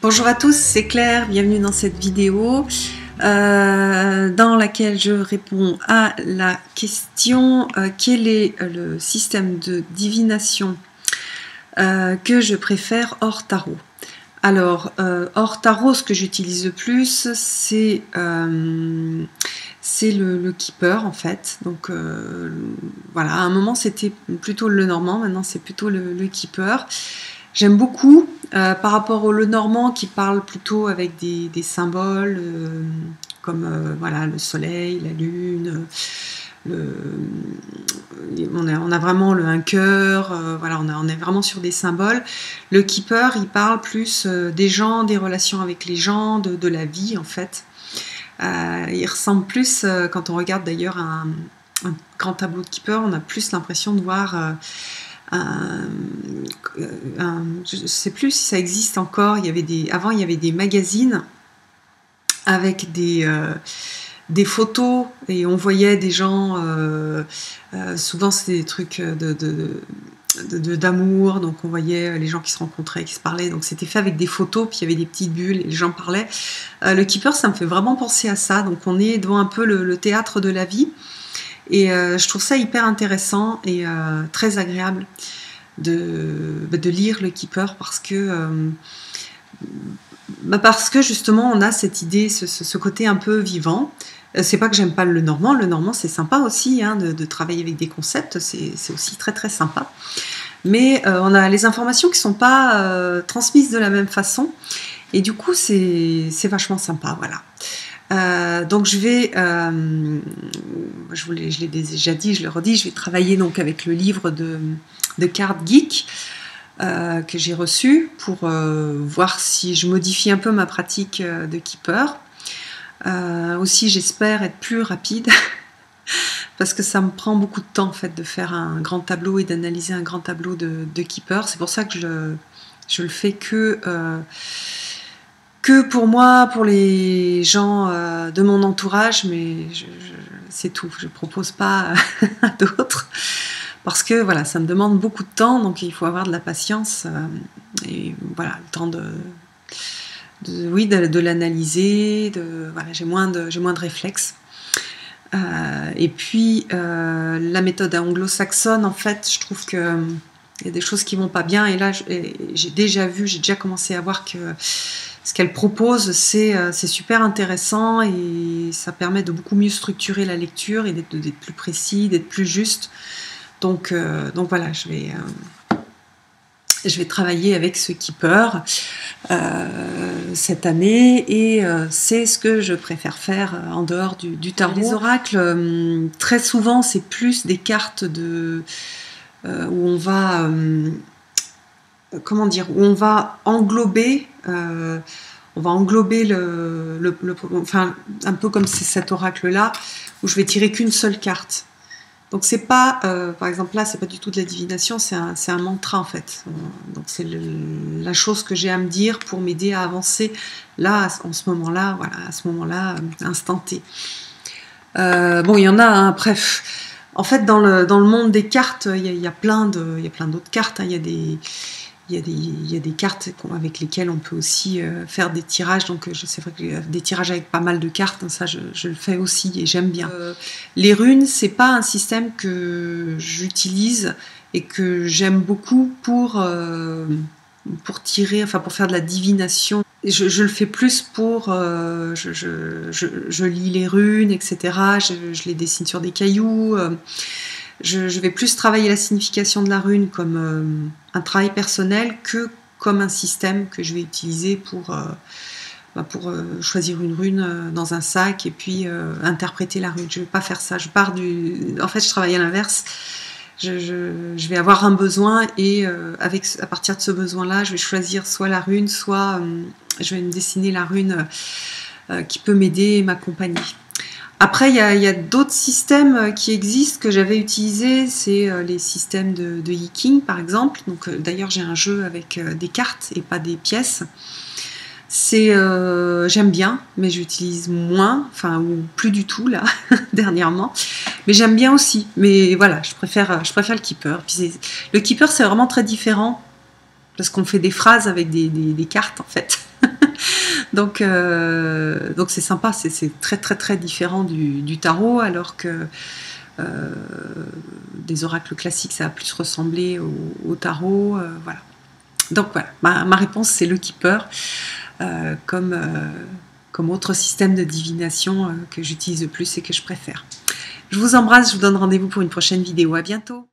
Bonjour à tous, c'est Claire, bienvenue dans cette vidéo dans laquelle je réponds à la question quel est le système de divination que je préfère hors tarot. Alors, hors tarot, ce que j'utilise le plus, c'est le Keeper en fait. Donc voilà, à un moment c'était plutôt le Normand, maintenant c'est plutôt le Keeper. J'aime beaucoup par rapport au Lenormand qui parle plutôt avec des symboles comme voilà, le soleil, la lune, on a vraiment un cœur, voilà, on est vraiment sur des symboles. Le Keeper, il parle plus des gens, des relations avec les gens, de la vie en fait. Il ressemble plus, quand on regarde d'ailleurs un grand tableau de Keeper, on a plus l'impression de voir je ne sais plus si ça existe encore. Avant, il y avait des magazines avec des photos et on voyait des gens. Souvent, c'était des trucs d'amour, donc on voyait les gens qui se rencontraient, qui se parlaient. Donc c'était fait avec des photos, puis il y avait des petites bulles et les gens parlaient. Le Keeper, ça me fait vraiment penser à ça. Donc on est devant un peu le théâtre de la vie. Et je trouve ça hyper intéressant et très agréable de lire le Keeper parce que justement on a cette idée, ce côté un peu vivant. C'est pas que j'aime pas le Normand c'est sympa aussi hein, de travailler avec des concepts, c'est aussi très très sympa. Mais on a les informations qui sont pas transmises de la même façon et du coup c'est vachement sympa, voilà. Donc je l'ai déjà dit, je le redis, je vais travailler donc avec le livre de Card Geek que j'ai reçu pour voir si je modifie un peu ma pratique de Keeper. Aussi j'espère être plus rapide parce que ça me prend beaucoup de temps en fait de faire un grand tableau et d'analyser un grand tableau de Keeper. C'est pour ça que je le fais que pour moi, pour les gens de mon entourage, mais c'est tout. Je ne propose pas à d'autres parce que voilà, ça me demande beaucoup de temps, donc il faut avoir de la patience et voilà, le temps de l'analyser. Voilà, j'ai moins de réflexes. Et puis la méthode anglo-saxonne, en fait, je trouve que il y a des choses qui vont pas bien. Et là, j'ai déjà commencé à voir que ce qu'elle propose, c'est super intéressant et ça permet de beaucoup mieux structurer la lecture et d'être plus précis, d'être plus juste. Donc voilà, je vais travailler avec ce Keeper cette année et c'est ce que je préfère faire en dehors du tarot. Les oracles, très souvent, c'est plus des cartes où on va où on va englober enfin un peu comme c'est cet oracle là où je vais tirer qu'une seule carte. Donc c'est pas par exemple là c'est pas du tout de la divination, c'est un mantra en fait. Donc c'est la chose que j'ai à me dire pour m'aider à avancer là en ce moment là, voilà, à ce moment là instant T. Bon, il y en a hein, bref. En fait, dans le monde des cartes, il y a plein d'autres cartes. Hein. Il y a des cartes avec lesquelles on peut aussi faire des tirages. Donc, c'est vrai que des tirages avec pas mal de cartes, hein, ça, je le fais aussi et j'aime bien. Les runes, c'est pas un système que j'utilise et que j'aime beaucoup pour tirer, enfin pour faire de la divination. Je le fais plus pour... je lis les runes, etc. Je les dessine sur des cailloux. Je vais plus travailler la signification de la rune comme un travail personnel que comme un système que je vais utiliser pour choisir une rune dans un sac et puis interpréter la rune. Je ne vais pas faire ça. En fait, je travaille à l'inverse. Je vais avoir un besoin et à partir de ce besoin-là, je vais choisir soit la rune, soit je vais me dessiner la rune qui peut m'aider et m'accompagner. Après, il y a d'autres systèmes qui existent que j'avais utilisés, c'est les systèmes de Yi-King par exemple. Donc d'ailleurs, j'ai un jeu avec des cartes et pas des pièces. J'aime bien, mais j'utilise moins, enfin ou plus du tout là dernièrement. Mais j'aime bien aussi. Mais voilà, je préfère le Keeper. Puis le Keeper, c'est vraiment très différent parce qu'on fait des phrases avec des cartes en fait. Donc c'est sympa, c'est très très très différent du tarot, alors que des oracles classiques, ça va plus ressembler au tarot, voilà. Donc voilà, ma réponse c'est le Keeper, comme autre système de divination que j'utilise le plus et que je préfère. Je vous embrasse, je vous donne rendez-vous pour une prochaine vidéo, à bientôt.